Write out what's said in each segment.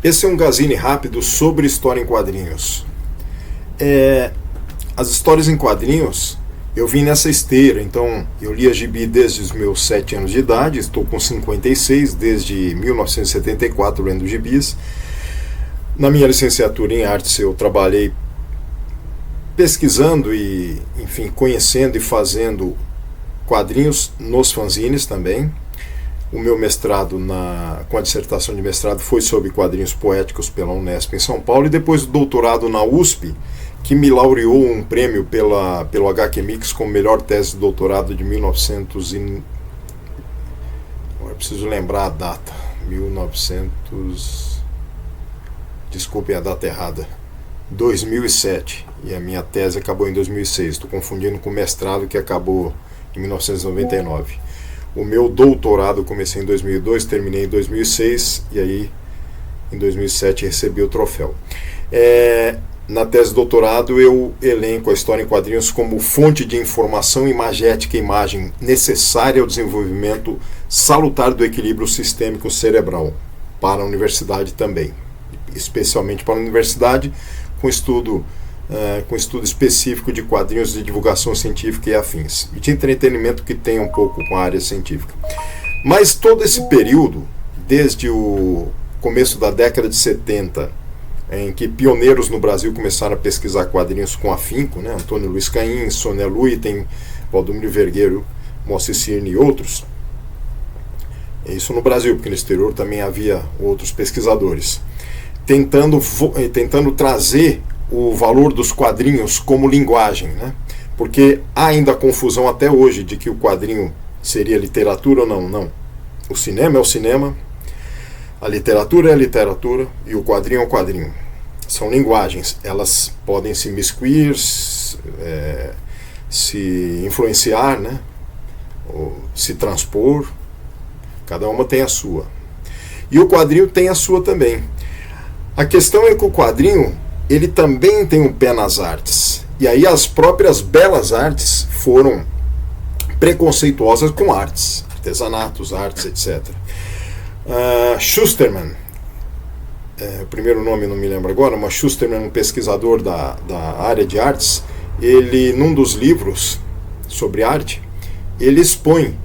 Esse é um Gazine rápido sobre história em quadrinhos. As histórias em quadrinhos, eu vim nessa esteira, então eu li a gibi desde os meus 7 anos de idade, estou com 56, desde 1974 lendo gibis. Na minha licenciatura em artes eu trabalhei pesquisando e, enfim, conhecendo e fazendo quadrinhos nos fanzines também. O meu mestrado, com a dissertação de mestrado, foi sobre quadrinhos poéticos pela Unesp em São Paulo, e depois o doutorado na USP, que me laureou um prêmio pelo HQ Mix como melhor tese de doutorado de 1900 e... Agora preciso lembrar a data. 1900... Desculpem a data errada. 2007. E a minha tese acabou em 2006. Estou confundindo com o mestrado que acabou em 1999. O meu doutorado comecei em 2002, terminei em 2006 e aí em 2007 recebi o troféu. Na tese de doutorado eu elenco a história em quadrinhos como fonte de informação imagética e imagem necessária ao desenvolvimento salutar do equilíbrio sistêmico cerebral para a universidade também, especialmente para a universidade com estudo específico de quadrinhos de divulgação científica e afins, e de entretenimento que tem um pouco com a área científica. Mas todo esse período, desde o começo da década de 70, em que pioneiros no Brasil começaram a pesquisar quadrinhos com afinco, né? Antônio Luiz Caim, Sônia Luitem, Valdomiro Vergueiro, Moacir Cirne e outros. Isso no Brasil, porque no exterior também havia outros pesquisadores, tentando trazer o valor dos quadrinhos como linguagem, né? Porque há ainda a confusão até hoje de que o quadrinho seria literatura ou não. Não. O cinema é o cinema, a literatura é a literatura e o quadrinho é o quadrinho. São linguagens, elas podem se imiscuir, se influenciar, né? Ou se transpor, cada uma tem a sua. E o quadrinho tem a sua também. A questão é que o quadrinho, ele também tem um pé nas artes. E aí as próprias belas artes foram preconceituosas com artes, artesanatos, artes, etc. Schusterman, o primeiro nome não me lembro agora, mas Schusterman, um pesquisador da área de artes, ele, num dos livros sobre arte, ele expõe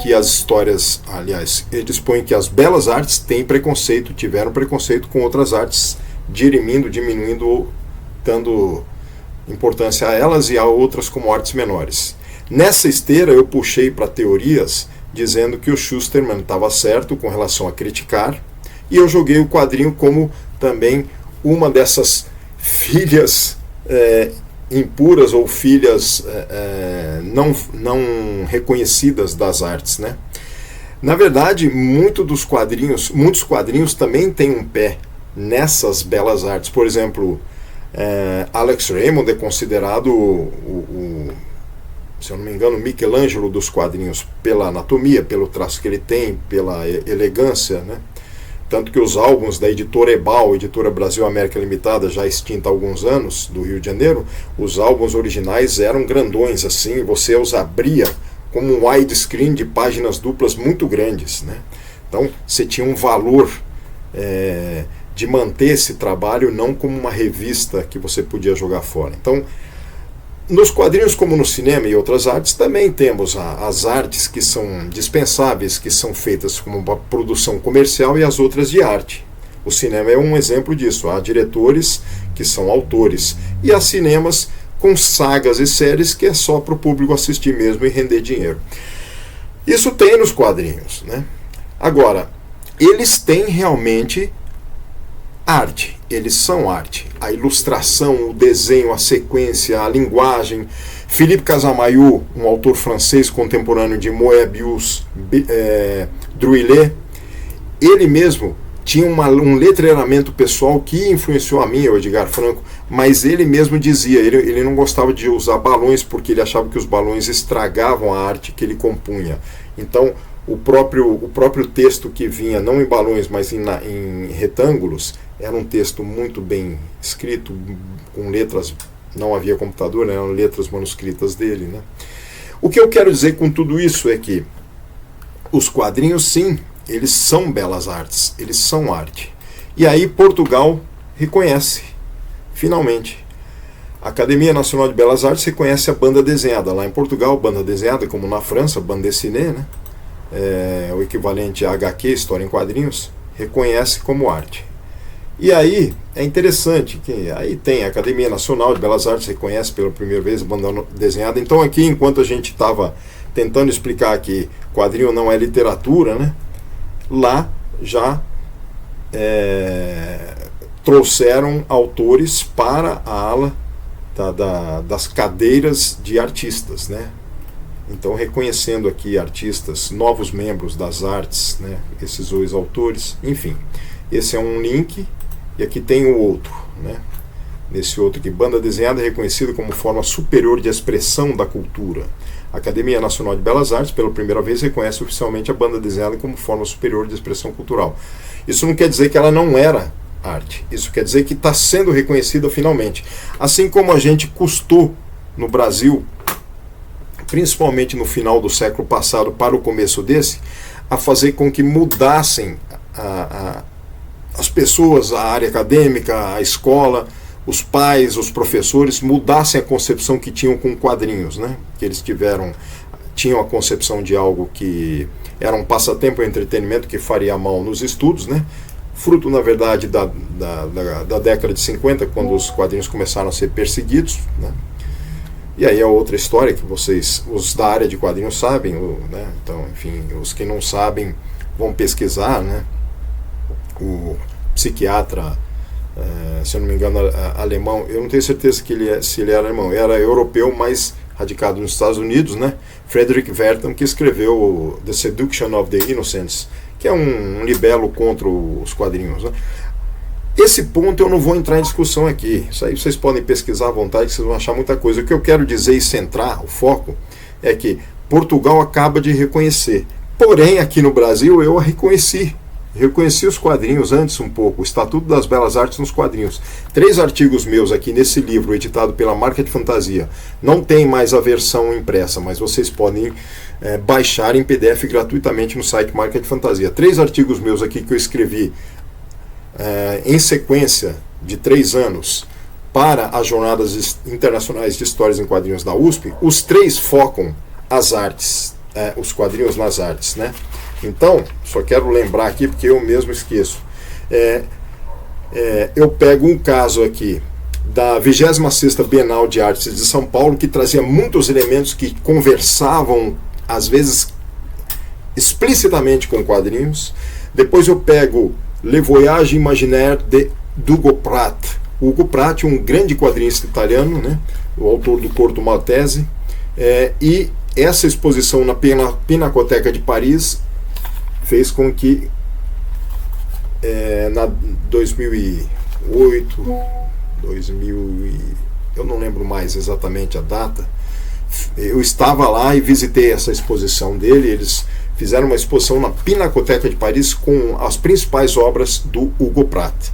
que as histórias, ele expõe que as belas artes tiveram preconceito com outras artes, diminuindo ou dando importância a elas e a outras como artes menores. Nessa esteira eu puxei para teorias dizendo que o Schusterman estava certo com relação a criticar, e eu joguei o quadrinho como também uma dessas filhas impuras ou filhas não reconhecidas das artes, né? Na verdade, muitos quadrinhos também têm um pé nessas belas artes. Por exemplo, Alex Raymond é considerado se eu não me engano, Michelangelo dos quadrinhos, pela anatomia, pelo traço que ele tem, pela elegância, né? Tanto que os álbuns da editora Ebal, editora Brasil América Limitada, já extinta há alguns anos, do Rio de Janeiro, os álbuns originais eram grandões assim, você os abria como um widescreen de páginas duplas muito grandes, né? Então você tinha um valor de manter esse trabalho, não como uma revista que você podia jogar fora. Então, nos quadrinhos, como no cinema e outras artes, também temos as artes que são dispensáveis, que são feitas como uma produção comercial, e as outras de arte. O cinema é um exemplo disso. Há diretores que são autores, e há cinemas com sagas e séries que é só para o público assistir mesmo e render dinheiro. Isso tem nos quadrinhos, né? Agora, eles têm realmente arte, eles são arte. A ilustração, o desenho, a sequência, a linguagem. Philippe Casamaillou, um autor francês contemporâneo de Moebius, Druillet, ele mesmo tinha um letreiramento pessoal que influenciou a mim, o Edgar Franco, mas ele mesmo dizia, ele não gostava de usar balões porque ele achava que os balões estragavam a arte que ele compunha. Então, o próprio texto que vinha, não em balões, mas em retângulos, era um texto muito bem escrito, com letras, não havia computador, né, eram letras manuscritas dele, né? O que eu quero dizer com tudo isso é que os quadrinhos, sim, eles são belas artes, eles são arte. E aí Portugal reconhece, finalmente. A Academia Nacional de Belas Artes reconhece a banda desenhada. Lá em Portugal, banda desenhada, como na França, bande dessinée, né? O equivalente a HQ, história em quadrinhos, reconhece como arte. E aí é interessante que aí tem a Academia Nacional de Belas Artes reconhece pela primeira vez a banda desenhada. Então aqui, enquanto a gente estava tentando explicar que quadrinho não é literatura, né? Lá já trouxeram autores para a ala das cadeiras de artistas, né? Então, reconhecendo aqui artistas, novos membros das artes, né? Esses dois autores, enfim. Esse é um link, e aqui tem o outro, né? Nesse outro aqui, banda desenhada reconhecida como forma superior de expressão da cultura. A Academia Nacional de Belas Artes, pela primeira vez, reconhece oficialmente a banda desenhada como forma superior de expressão cultural. Isso não quer dizer que ela não era arte. Isso quer dizer que está sendo reconhecida finalmente. Assim como a gente custou no Brasil, principalmente no final do século passado para o começo desse, a fazer com que mudassem as pessoas, a área acadêmica, a escola, os pais, os professores, mudassem a concepção que tinham com quadrinhos, né? Que eles tinham a concepção de algo que era um passatempo e entretenimento que faria mal nos estudos, né? Fruto, na verdade, da década de 50, quando os quadrinhos começaram a ser perseguidos, né? E aí é outra história que vocês, os da área de quadrinhos, sabem, né? Então, enfim, os que não sabem vão pesquisar, né? O psiquiatra, se eu não me engano, alemão, eu não tenho certeza se ele era alemão, era europeu, mas radicado nos Estados Unidos, né? Frederick Wertham, que escreveu The Seduction of the Innocents, que é um libelo contra os quadrinhos, né? Esse ponto eu não vou entrar em discussão aqui. Isso aí vocês podem pesquisar à vontade, que vocês vão achar muita coisa. O que eu quero dizer e centrar, o foco, é que Portugal acaba de reconhecer. Porém, aqui no Brasil, eu a reconheci. Reconheci os quadrinhos antes um pouco, o Estatuto das Belas Artes nos quadrinhos. 3 artigos meus aqui nesse livro, editado pela Marca de Fantasia. Não tem mais a versão impressa, mas vocês podem baixar em PDF gratuitamente no site Marca de Fantasia. 3 artigos meus aqui que eu escrevi em sequência de 3 anos para as Jornadas Internacionais de Histórias em Quadrinhos da USP. Os 3 focam as artes, os quadrinhos nas artes, né? Então, só quero lembrar aqui, porque eu mesmo esqueço. Eu pego um caso aqui da 26ª Bienal de Artes de São Paulo, que trazia muitos elementos que conversavam, às vezes, explicitamente com quadrinhos. Depois eu pego Le Voyage Imaginaire de Hugo Pratt. Hugo Pratt, um grande quadrinista italiano, né? O autor do Corto Maltese. E essa exposição na Pinacoteca de Paris fez com que na 2008, eu não lembro mais exatamente a data, eu estava lá e visitei essa exposição dele. Eles fizeram uma exposição na Pinacoteca de Paris com as principais obras do Hugo Pratt.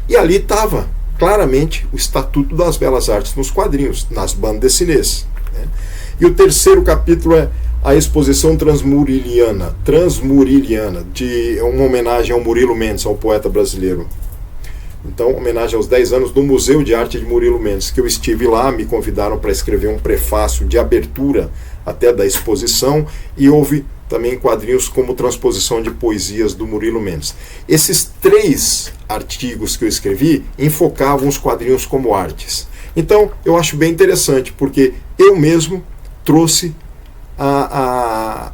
E ali estava claramente o Estatuto das Belas Artes nos quadrinhos, nas bandes dessinées, né? E o terceiro capítulo é a exposição Transmuriliana, de uma homenagem ao Murilo Mendes, ao poeta brasileiro. Então, homenagem aos 10 anos do Museu de Arte de Murilo Mendes, que eu estive lá, me convidaram para escrever um prefácio de abertura até da exposição, e houve também quadrinhos como transposição de poesias do Murilo Mendes. Esses 3 artigos que eu escrevi enfocavam os quadrinhos como artes. Então, eu acho bem interessante, porque eu mesmo trouxe a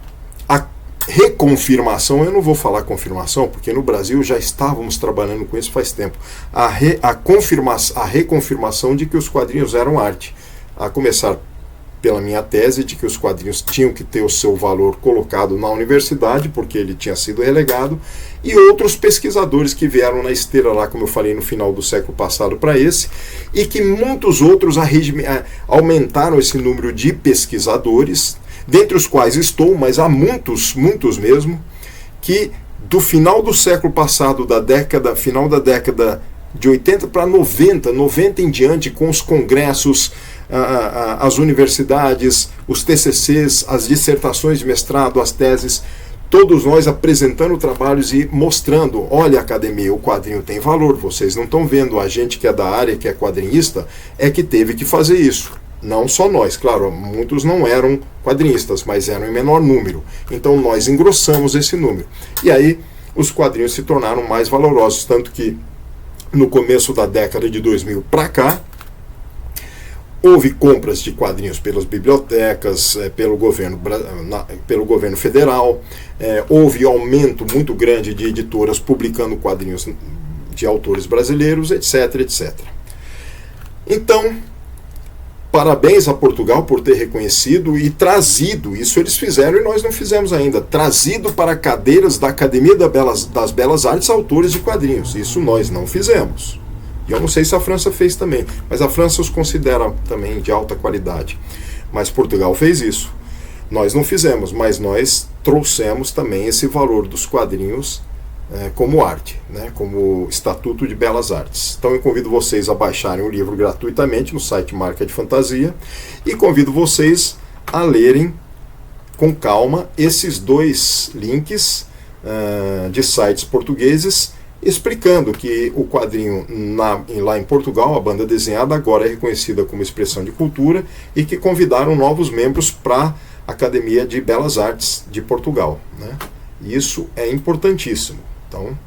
reconfirmação. Eu não vou falar confirmação, porque no Brasil já estávamos trabalhando com isso faz tempo. A reconfirmação de que os quadrinhos eram arte, a começar pela minha tese de que os quadrinhos tinham que ter o seu valor colocado na universidade, porque ele tinha sido relegado, e outros pesquisadores que vieram na esteira lá, como eu falei, no final do século passado para esse, e que muitos outros aumentaram esse número de pesquisadores, dentre os quais estou, mas há muitos mesmo, que do final do século passado, final da década de 80 para 90 em diante, com os congressos, as universidades, os TCCs, as dissertações de mestrado, as teses, todos nós apresentando trabalhos e mostrando, olha, academia, o quadrinho tem valor, vocês não estão vendo, a gente que é da área, que é quadrinista, é que teve que fazer isso. Não só nós, claro, muitos não eram quadrinistas, mas eram em menor número. Então nós engrossamos esse número. E aí os quadrinhos se tornaram mais valorosos, tanto que no começo da década de 2000 para cá, houve compras de quadrinhos pelas bibliotecas, pelo governo federal, houve aumento muito grande de editoras publicando quadrinhos de autores brasileiros, etc, etc. Então, parabéns a Portugal por ter reconhecido e trazido, isso eles fizeram e nós não fizemos ainda, trazido para cadeiras da Academia das Belas Artes autores de quadrinhos. Isso nós não fizemos. E eu não sei se a França fez também, mas a França os considera também de alta qualidade. Mas Portugal fez isso. Nós não fizemos, mas nós trouxemos também esse valor dos quadrinhos como arte, né, como Estatuto de Belas Artes. Então eu convido vocês a baixarem o livro gratuitamente no site Marca de Fantasia e convido vocês a lerem com calma esses 2 links de sites portugueses explicando que o quadrinho lá em Portugal, a banda desenhada, agora é reconhecida como expressão de cultura e que convidaram novos membros para a Academia de Belas Artes de Portugal, né? Isso é importantíssimo. Então,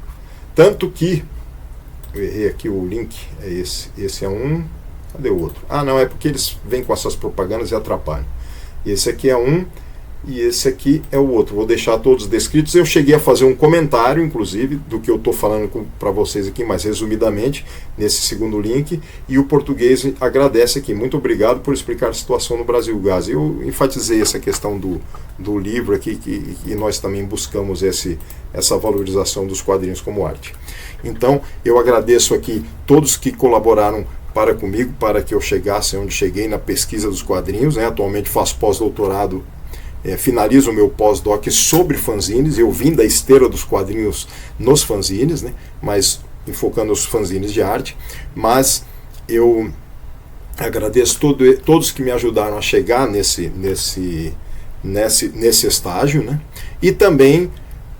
tanto que, eu errei aqui o link, é esse é um, cadê o outro? Ah, não, é porque eles vêm com essas propagandas e atrapalham. Esse aqui é um, e esse aqui é o outro. Vou deixar todos descritos. Eu cheguei a fazer um comentário, inclusive, do que eu estou falando para vocês aqui, mais resumidamente, nesse segundo link. E o português agradece aqui. Muito obrigado por explicar a situação no Brasil Gás. Eu enfatizei essa questão do livro aqui, que nós também buscamos essa valorização dos quadrinhos como arte. Então, eu agradeço aqui todos que colaboraram comigo, para que eu chegasse onde cheguei na pesquisa dos quadrinhos, né? Atualmente faço pós-doutorado, finalizo o meu pós-doc sobre fanzines. Eu vim da esteira dos quadrinhos nos fanzines, né? Mas enfocando os fanzines de arte. Mas eu agradeço todos que me ajudaram a chegar nesse estágio, né? E também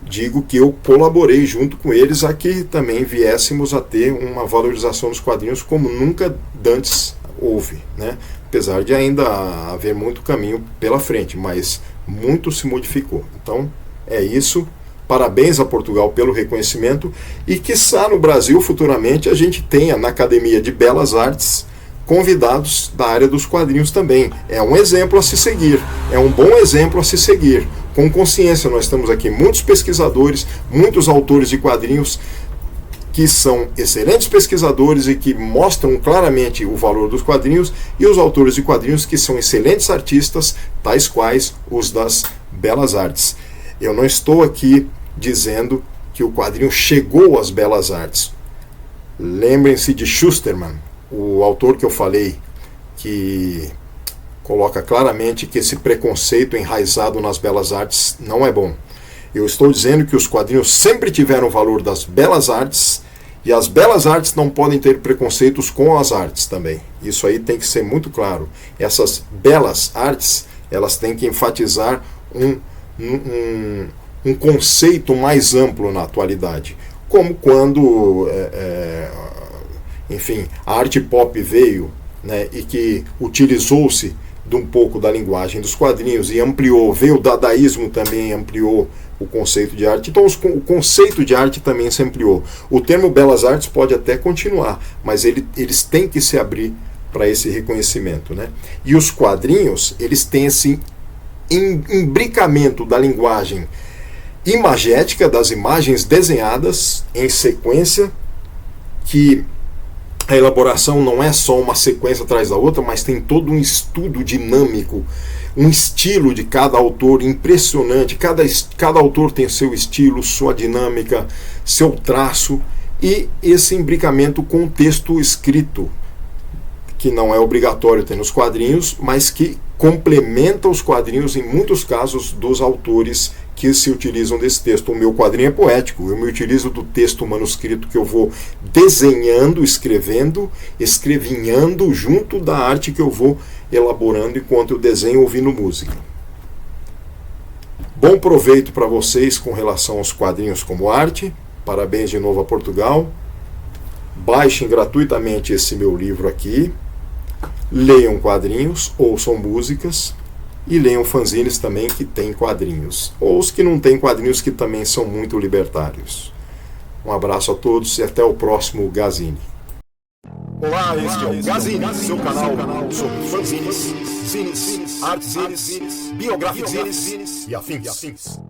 digo que eu colaborei junto com eles a que também viéssemos a ter uma valorização dos quadrinhos como nunca antes houve, né? Apesar de ainda haver muito caminho pela frente, mas muito se modificou. Então, é isso. Parabéns a Portugal pelo reconhecimento e quiçá no Brasil futuramente a gente tenha na Academia de Belas Artes convidados da área dos quadrinhos também. É um exemplo a se seguir, é um bom exemplo a se seguir. Com consciência, nós temos aqui muitos pesquisadores, muitos autores de quadrinhos que são excelentes pesquisadores e que mostram claramente o valor dos quadrinhos, e os autores de quadrinhos que são excelentes artistas, tais quais os das belas artes. Eu não estou aqui dizendo que o quadrinho chegou às belas artes. Lembrem-se de Schusterman, o autor que eu falei, que coloca claramente que esse preconceito enraizado nas belas artes não é bom. Eu estou dizendo que os quadrinhos sempre tiveram o valor das belas artes, e as belas artes não podem ter preconceitos com as artes também. Isso aí tem que ser muito claro. Essas belas artes, elas têm que enfatizar um conceito mais amplo na atualidade. Como quando, enfim, a arte pop veio, né, e que utilizou-se de um pouco da linguagem dos quadrinhos e ampliou, veio o dadaísmo também, ampliou o conceito de arte. Então o conceito de arte também se ampliou. O termo belas artes pode até continuar, mas eles têm que se abrir para esse reconhecimento, né? E os quadrinhos, eles têm esse imbricamento da linguagem imagética, das imagens desenhadas em sequência, que a elaboração não é só uma sequência atrás da outra, mas tem todo um estudo dinâmico, um estilo de cada autor impressionante. Cada autor tem seu estilo, sua dinâmica, seu traço, e esse imbricamento com o texto escrito, que não é obrigatório ter nos quadrinhos, mas que complementa os quadrinhos em muitos casos dos autores que se utilizam desse texto. O meu quadrinho é poético, eu me utilizo do texto manuscrito que eu vou desenhando, escrevinhando junto da arte que eu vou elaborando enquanto eu desenho ouvindo música. Bom proveito para vocês com relação aos quadrinhos como arte. Parabéns de novo a Portugal. Baixem gratuitamente esse meu livro aqui. Leiam quadrinhos, ouçam músicas e leiam fanzines também que têm quadrinhos. Ou os que não têm quadrinhos, que também são muito libertários. Um abraço a todos e até o próximo Gazine. Olá, este é o Gazine, seu canal sobre fanzines, zines, artes zines, biográficos zines e afins.